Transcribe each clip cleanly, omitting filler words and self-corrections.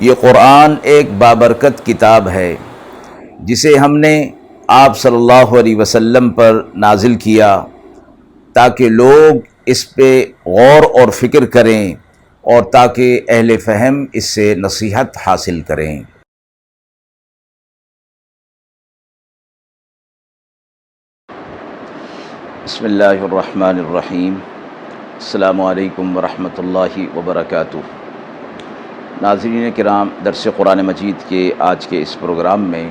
یہ قرآن ایک بابرکت کتاب ہے جسے ہم نے آپ صلی اللہ علیہ وسلم پر نازل کیا تاکہ لوگ اس پہ غور اور فکر کریں اور تاکہ اہل فہم اس سے نصیحت حاصل کریں۔ بسم اللہ الرحمن الرحیم۔ السلام علیکم ورحمۃ اللہ وبرکاتہ۔ ناظرین کرام، درس قرآن مجید کے آج کے اس پروگرام میں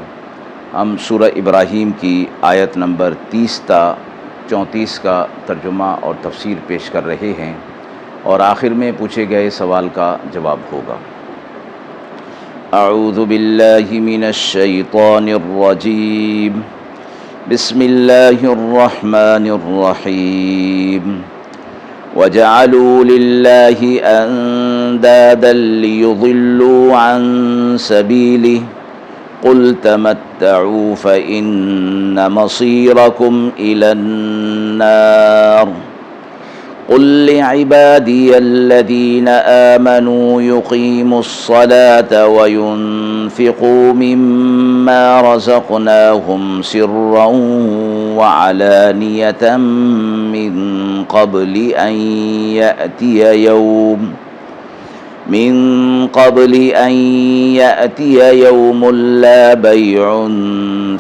ہم سورہ ابراہیم کی آیت نمبر 30 تا 34 کا ترجمہ اور تفسیر پیش کر رہے ہیں، اور آخر میں پوچھے گئے سوال کا جواب ہوگا۔ اعوذ باللہ من الشیطان الرجیم، بسم اللہ الرحمن الرحیم۔ وَجَعَلُوا لِلَّهِ أَندَادًا لِيُضِلُّوا عَن سَبِيلِهِ قُلْ تَمَتَّعُوا فَإِنَّ مَصِيرَكُمْ إِلَى النَّارِ قُلْ لِعِبَادِيَ الَّذِينَ آمَنُوا يُقِيمُوا الصَّلَاةَ وَيُنْفِقُوا مِمَّا رَزَقْنَاهُمْ سِرًّا وَعَلَانِيَةً مِّن قبل أن يأتي يوم لا بيع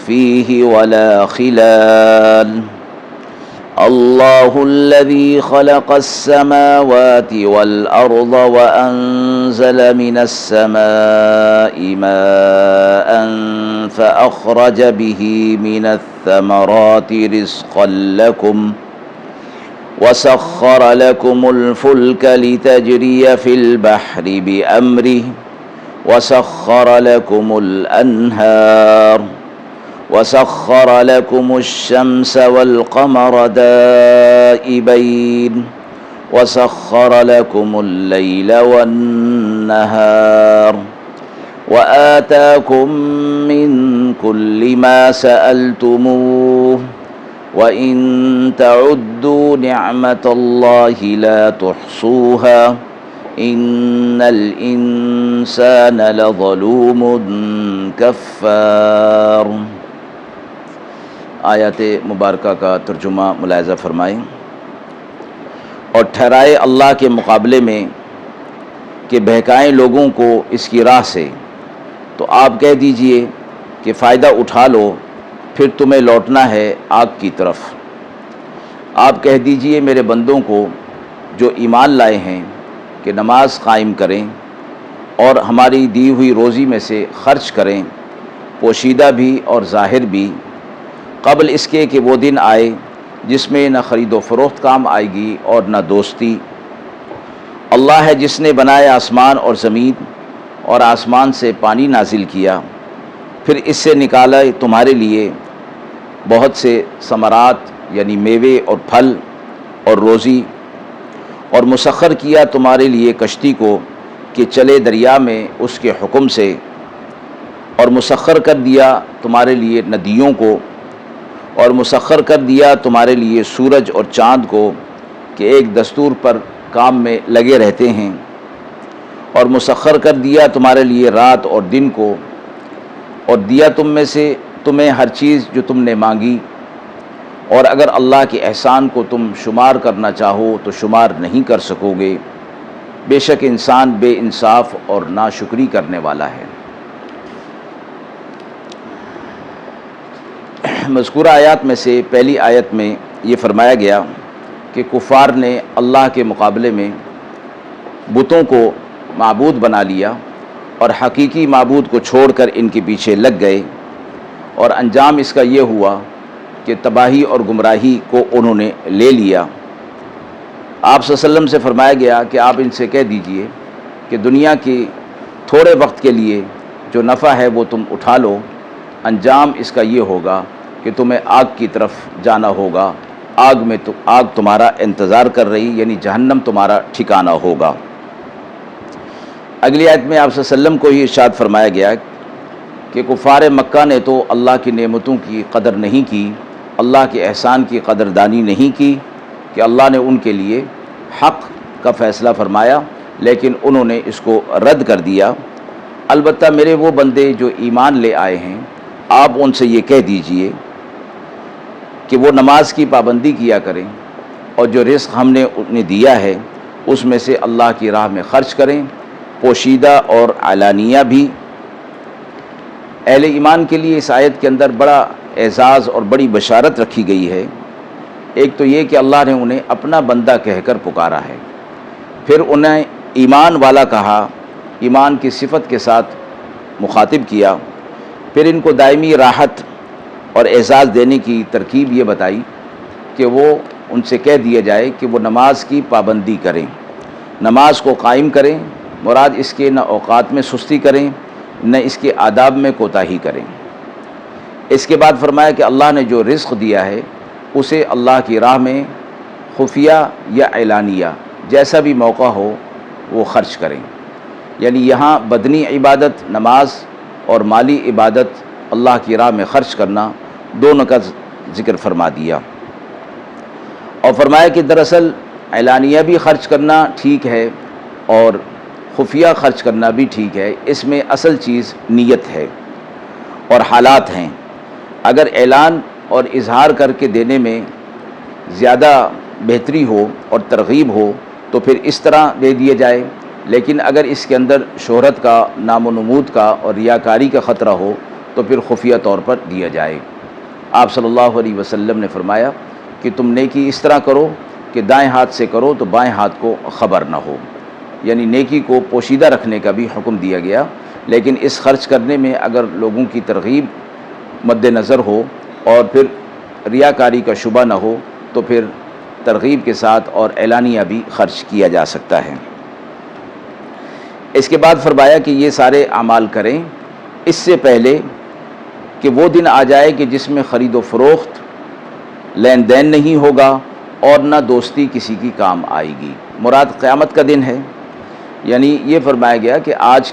فيه ولا خلال الله الذي خلق السماوات والأرض وأنزل من السماء ماء فأخرج به من الثمرات رزقا لكم وسخر لكم الفلك لتجري في البحر بأمره وسخر لكم الأنهار وسخر لكم الشمس والقمر دائبين وسخر لكم الليل والنهار وآتاكم من كل ما سألتموه وَإِن تَعُدُّوا نِعْمَةَ اللَّهِ لَا تُحْصُوهَا إِنَّ الْإِنسَانَ لَظَلُومٌ كَفَّارٌ۔ آیات مبارکہ کا ترجمہ ملاحظہ فرمائیں اور ٹھہرائے اللہ کے مقابلے میں کہ بہکائیں لوگوں کو اس کی راہ سے، تو آپ کہہ دیجئے کہ فائدہ اٹھا لو، پھر تمہیں لوٹنا ہے آگ کی طرف۔ آپ کہہ دیجئے میرے بندوں کو جو ایمان لائے ہیں کہ نماز قائم کریں اور ہماری دی ہوئی روزی میں سے خرچ کریں، پوشیدہ بھی اور ظاہر بھی، قبل اس کے کہ وہ دن آئے جس میں نہ خرید و فروخت کام آئے گی اور نہ دوستی۔ اللہ ہے جس نے بنایا آسمان اور زمین اور آسمان سے پانی نازل کیا، پھر اس سے نکالا تمہارے لیے بہت سے ثمرات یعنی میوے اور پھل اور روزی، اور مسخر کیا تمہارے لیے کشتی کو کہ چلے دریا میں اس کے حکم سے، اور مسخر کر دیا تمہارے لیے ندیوں کو، اور مسخر کر دیا تمہارے لیے سورج اور چاند کو کہ ایک دستور پر کام میں لگے رہتے ہیں، اور مسخر کر دیا تمہارے لیے رات اور دن کو، اور دیا تم میں سے تمہیں ہر چیز جو تم نے مانگی، اور اگر اللہ کے احسان کو تم شمار کرنا چاہو تو شمار نہیں کر سکو گے، بے شک انسان بے انصاف اور ناشکری کرنے والا ہے۔ مذکورہ آیات میں سے پہلی آیت میں یہ فرمایا گیا کہ کفار نے اللہ کے مقابلے میں بتوں کو معبود بنا لیا اور حقیقی معبود کو چھوڑ کر ان کے پیچھے لگ گئے، اور انجام اس کا یہ ہوا کہ تباہی اور گمراہی کو انہوں نے لے لیا۔ آپ صلی اللہ علیہ وسلم سے فرمایا گیا کہ آپ ان سے کہہ دیجئے کہ دنیا کی تھوڑے وقت کے لیے جو نفع ہے وہ تم اٹھا لو، انجام اس کا یہ ہوگا کہ تمہیں آگ کی طرف جانا ہوگا، آگ تمہارا انتظار کر رہی، یعنی جہنم تمہارا ٹھکانہ ہوگا۔ اگلی آیت میں آپ صلی اللہ علیہ وسلم کو ہی ارشاد فرمایا گیا کہ کفار مکہ نے تو اللہ کی نعمتوں کی قدر نہیں کی، اللہ کے احسان کی قدردانی نہیں کی کہ اللہ نے ان کے لیے حق کا فیصلہ فرمایا، لیکن انہوں نے اس کو رد کر دیا۔ البتہ میرے وہ بندے جو ایمان لے آئے ہیں، آپ ان سے یہ کہہ دیجئے کہ وہ نماز کی پابندی کیا کریں، اور جو رزق ہم نے انہیں دیا ہے اس میں سے اللہ کی راہ میں خرچ کریں، پوشیدہ اور علانیہ بھی۔ اہل ایمان کے لیے اس آیت کے اندر بڑا اعزاز اور بڑی بشارت رکھی گئی ہے۔ ایک تو یہ کہ اللہ نے انہیں اپنا بندہ کہہ کر پکارا ہے، پھر انہیں ایمان والا کہا، ایمان کی صفت کے ساتھ مخاطب کیا، پھر ان کو دائمی راحت اور اعزاز دینے کی ترکیب یہ بتائی کہ وہ ان سے کہہ دیا جائے کہ وہ نماز کی پابندی کریں، نماز کو قائم کریں، مراد اس کے نہ اوقات میں سستی کریں نہ اس کے آداب میں کوتاہی کریں۔ اس کے بعد فرمایا کہ اللہ نے جو رزق دیا ہے اسے اللہ کی راہ میں خفیہ یا اعلانیہ جیسا بھی موقع ہو وہ خرچ کریں، یعنی یہاں بدنی عبادت نماز اور مالی عبادت اللہ کی راہ میں خرچ کرنا دونوں کا ذکر فرما دیا، اور فرمایا کہ دراصل اعلانیہ بھی خرچ کرنا ٹھیک ہے اور خفیہ خرچ کرنا بھی ٹھیک ہے، اس میں اصل چیز نیت ہے اور حالات ہیں۔ اگر اعلان اور اظہار کر کے دینے میں زیادہ بہتری ہو اور ترغیب ہو تو پھر اس طرح دے دیے جائے، لیکن اگر اس کے اندر شہرت کا، نام و نمود کا اور ریاکاری کا خطرہ ہو تو پھر خفیہ طور پر دیا جائے۔ آپ صلی اللہ علیہ وسلم نے فرمایا کہ تم نیکی اس طرح کرو کہ دائیں ہاتھ سے کرو تو بائیں ہاتھ کو خبر نہ ہو، یعنی نیکی کو پوشیدہ رکھنے کا بھی حکم دیا گیا، لیکن اس خرچ کرنے میں اگر لوگوں کی ترغیب مد نظر ہو اور پھر ریاکاری کا شبہ نہ ہو تو پھر ترغیب کے ساتھ اور اعلانیہ بھی خرچ کیا جا سکتا ہے۔ اس کے بعد فرمایا کہ یہ سارے اعمال کریں اس سے پہلے کہ وہ دن آ جائے کہ جس میں خرید و فروخت، لین دین نہیں ہوگا اور نہ دوستی کسی کی کام آئے گی، مراد قیامت کا دن ہے۔ یعنی یہ فرمایا گیا کہ آج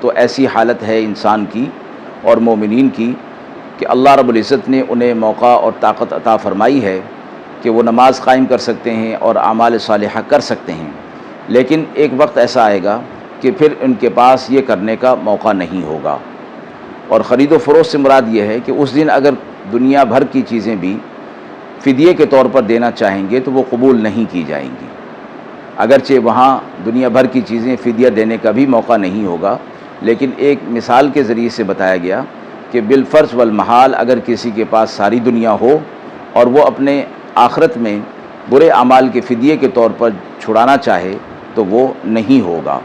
تو ایسی حالت ہے انسان کی اور مومنین کی کہ اللہ رب العزت نے انہیں موقع اور طاقت عطا فرمائی ہے کہ وہ نماز قائم کر سکتے ہیں اور اعمال صالحہ کر سکتے ہیں، لیکن ایک وقت ایسا آئے گا کہ پھر ان کے پاس یہ کرنے کا موقع نہیں ہوگا۔ اور خرید و فروخت سے مراد یہ ہے کہ اس دن اگر دنیا بھر کی چیزیں بھی فدیے کے طور پر دینا چاہیں گے تو وہ قبول نہیں کی جائیں گی، اگرچہ وہاں دنیا بھر کی چیزیں فدیہ دینے کا بھی موقع نہیں ہوگا، لیکن ایک مثال کے ذریعے سے بتایا گیا کہ بالفرض والمحال اگر کسی کے پاس ساری دنیا ہو اور وہ اپنے آخرت میں برے اعمال کے فدیے کے طور پر چھڑانا چاہے تو وہ نہیں ہوگا۔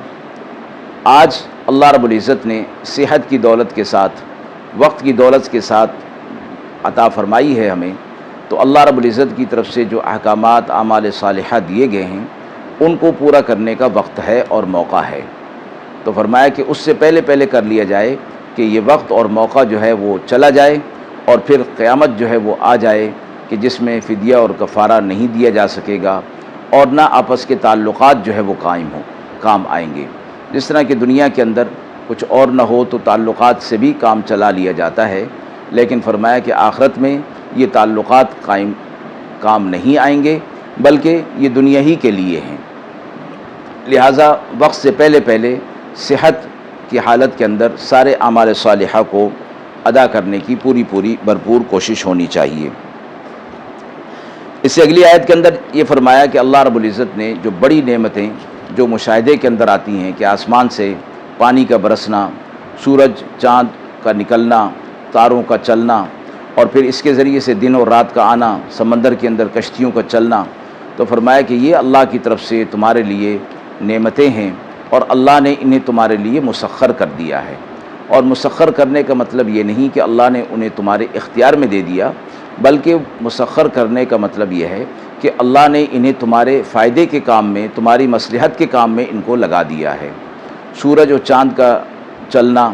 آج اللہ رب العزت نے صحت کی دولت کے ساتھ، وقت کی دولت کے ساتھ عطا فرمائی ہے ہمیں، تو اللہ رب العزت کی طرف سے جو احکامات اعمال صالحہ دیے گئے ہیں ان کو پورا کرنے کا وقت ہے اور موقع ہے، تو فرمایا کہ اس سے پہلے کر لیا جائے کہ یہ وقت اور موقع جو ہے وہ چلا جائے اور پھر قیامت جو ہے وہ آ جائے کہ جس میں فدیہ اور کفارہ نہیں دیا جا سکے گا اور نہ آپس کے تعلقات جو ہے وہ کام آئیں گے۔ جس طرح کہ دنیا کے اندر کچھ اور نہ ہو تو تعلقات سے بھی کام چلا لیا جاتا ہے، لیکن فرمایا کہ آخرت میں یہ تعلقات کام نہیں آئیں گے بلکہ یہ دنیا ہی کے لیے ہیں، لہٰذا وقت سے پہلے صحت کی حالت کے اندر سارے اعمال صالحہ کو ادا کرنے کی پوری بھرپور کوشش ہونی چاہیے۔ اس سے اگلی آیت کے اندر یہ فرمایا کہ اللہ رب العزت نے جو بڑی نعمتیں جو مشاہدے کے اندر آتی ہیں کہ آسمان سے پانی کا برسنا، سورج چاند کا نکلنا، تاروں کا چلنا، اور پھر اس کے ذریعے سے دن اور رات کا آنا، سمندر کے اندر کشتیوں کا چلنا، تو فرمایا کہ یہ اللہ کی طرف سے تمہارے لیے نعمتیں ہیں اور اللہ نے انہیں تمہارے لیے مسخر کر دیا ہے۔ اور مسخر کرنے کا مطلب یہ نہیں کہ اللہ نے انہیں تمہارے اختیار میں دے دیا، بلکہ مسخر کرنے کا مطلب یہ ہے کہ اللہ نے انہیں تمہارے فائدے کے کام میں، تمہاری مصلحت کے کام میں ان کو لگا دیا ہے۔ سورج اور چاند کا چلنا،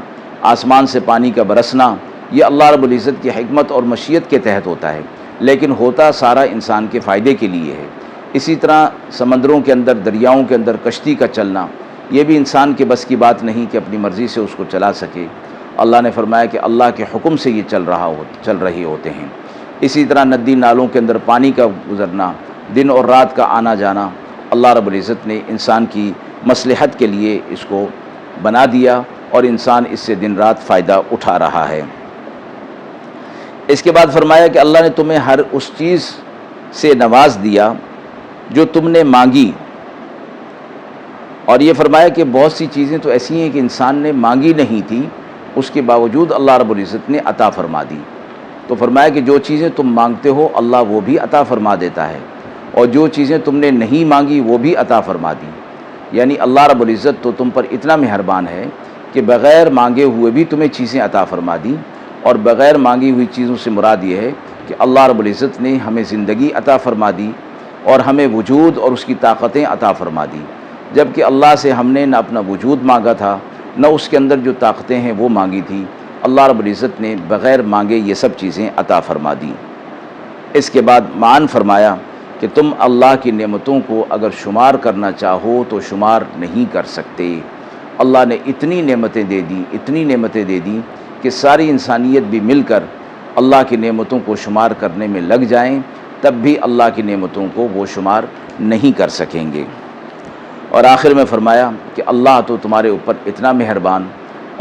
آسمان سے پانی کا برسنا، یہ اللہ رب العزت کی حکمت اور مشیت کے تحت ہوتا ہے، لیکن ہوتا سارا انسان کے فائدے کے لیے ہے۔ اسی طرح سمندروں کے اندر، دریاؤں کے اندر کشتی کا چلنا، یہ بھی انسان کے بس کی بات نہیں کہ اپنی مرضی سے اس کو چلا سکے، اللہ نے فرمایا کہ اللہ کے حکم سے یہ چل رہے ہوتے ہیں۔ اسی طرح ندی نالوں کے اندر پانی کا گزرنا، دن اور رات کا آنا جانا، اللہ رب العزت نے انسان کی مصلحت کے لیے اس کو بنا دیا اور انسان اس سے دن رات فائدہ اٹھا رہا ہے۔ اس کے بعد فرمایا کہ اللہ نے تمہیں ہر اس چیز سے نواز دیا جو تم نے مانگی، اور یہ فرمایا کہ بہت سی چیزیں تو ایسی ہیں کہ انسان نے مانگی نہیں تھی، اس کے باوجود اللہ رب العزت نے عطا فرما دی۔ تو فرمایا کہ جو چیزیں تم مانگتے ہو اللہ وہ بھی عطا فرما دیتا ہے، اور جو چیزیں تم نے نہیں مانگی وہ بھی عطا فرما دی۔ یعنی اللہ رب العزت تو تم پر اتنا مہربان ہے کہ بغیر مانگے ہوئے بھی تمہیں چیزیں عطا فرما دی، اور بغیر مانگی ہوئی چیزوں سے مراد یہ ہے کہ اللہ رب العزت نے ہمیں زندگی عطا فرما دی اور ہمیں وجود اور اس کی طاقتیں عطا فرما دی، جبکہ اللہ سے ہم نے نہ اپنا وجود مانگا تھا نہ اس کے اندر جو طاقتیں ہیں وہ مانگی تھی۔ اللہ رب العزت نے بغیر مانگے یہ سب چیزیں عطا فرما دی۔ اس کے بعد معان فرمایا کہ تم اللہ کی نعمتوں کو اگر شمار کرنا چاہو تو شمار نہیں کر سکتے۔ اللہ نے اتنی نعمتیں دے دی، اتنی نعمتیں دے دی کہ ساری انسانیت بھی مل کر اللہ کی نعمتوں کو شمار کرنے میں لگ جائیں تب بھی اللہ کی نعمتوں کو وہ شمار نہیں کر سکیں گے۔ اور آخر میں فرمایا کہ اللہ تو تمہارے اوپر اتنا مہربان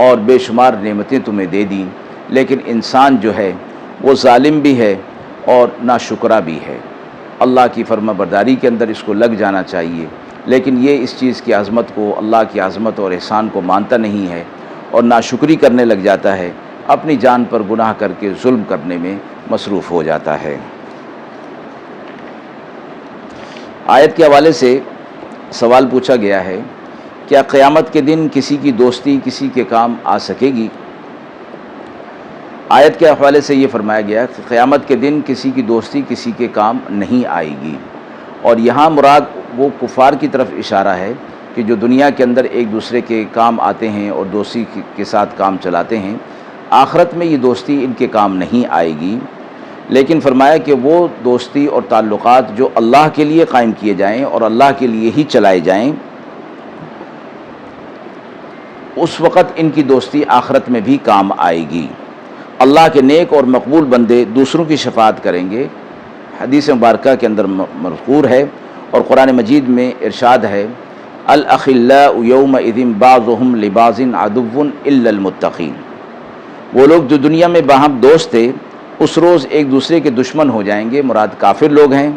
اور بے شمار نعمتیں تمہیں دے دیں، لیکن انسان جو ہے وہ ظالم بھی ہے اور ناشکرا بھی ہے۔ اللہ کی فرما برداری کے اندر اس کو لگ جانا چاہیے، لیکن یہ اس چیز کی عظمت کو، اللہ کی عظمت اور احسان کو مانتا نہیں ہے اور ناشکری کرنے لگ جاتا ہے، اپنی جان پر گناہ کر کے ظلم کرنے میں مصروف ہو جاتا ہے۔ آیت کے حوالے سے سوال پوچھا گیا ہے، کیا قیامت کے دن کسی کی دوستی کسی کے کام آ سکے گی؟ آیت کے حوالے سے یہ فرمایا گیا کہ قیامت کے دن کسی کی دوستی کسی کے کام نہیں آئے گی، اور یہاں مراد وہ کفار کی طرف اشارہ ہے کہ جو دنیا کے اندر ایک دوسرے کے کام آتے ہیں اور دوستی کے ساتھ کام چلاتے ہیں، آخرت میں یہ دوستی ان کے کام نہیں آئے گی۔ لیکن فرمایا کہ وہ دوستی اور تعلقات جو اللہ کے لیے قائم کیے جائیں اور اللہ کے لیے ہی چلائے جائیں، اس وقت ان کی دوستی آخرت میں بھی کام آئے گی۔ اللہ کے نیک اور مقبول بندے دوسروں کی شفاعت کریں گے، حدیث مبارکہ کے اندر مذکور ہے، اور قرآن مجید میں ارشاد ہے، الاخلاء یومئذ بعضهم لبعض عدو الا المتقین۔ وہ لوگ جو دنیا میں باہم دوست تھے اس روز ایک دوسرے کے دشمن ہو جائیں گے، مراد کافر لوگ ہیں،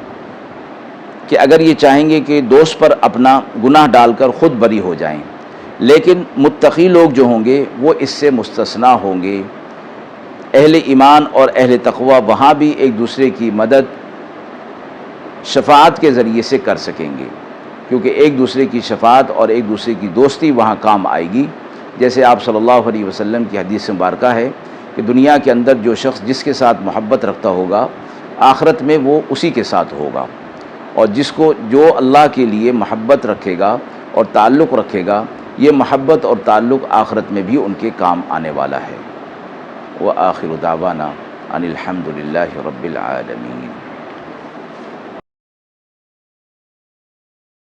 کہ اگر یہ چاہیں گے کہ دوست پر اپنا گناہ ڈال کر خود بری ہو جائیں، لیکن متقی لوگ جو ہوں گے وہ اس سے مستثنیٰ ہوں گے۔ اہل ایمان اور اہل تقوی وہاں بھی ایک دوسرے کی مدد شفاعت کے ذریعے سے کر سکیں گے، کیونکہ ایک دوسرے کی شفاعت اور ایک دوسرے کی دوستی وہاں کام آئے گی۔ جیسے آپ صلی اللہ علیہ وسلم کی حدیث مبارکہ ہے کہ دنیا کے اندر جو شخص جس کے ساتھ محبت رکھتا ہوگا آخرت میں وہ اسی کے ساتھ ہوگا، اور جو اللہ کے لیے محبت رکھے گا اور تعلق رکھے گا، یہ محبت اور تعلق آخرت میں بھی ان کے کام آنے والا ہے۔ وآخر دعوانا ان الحمد للہ رب العالمین۔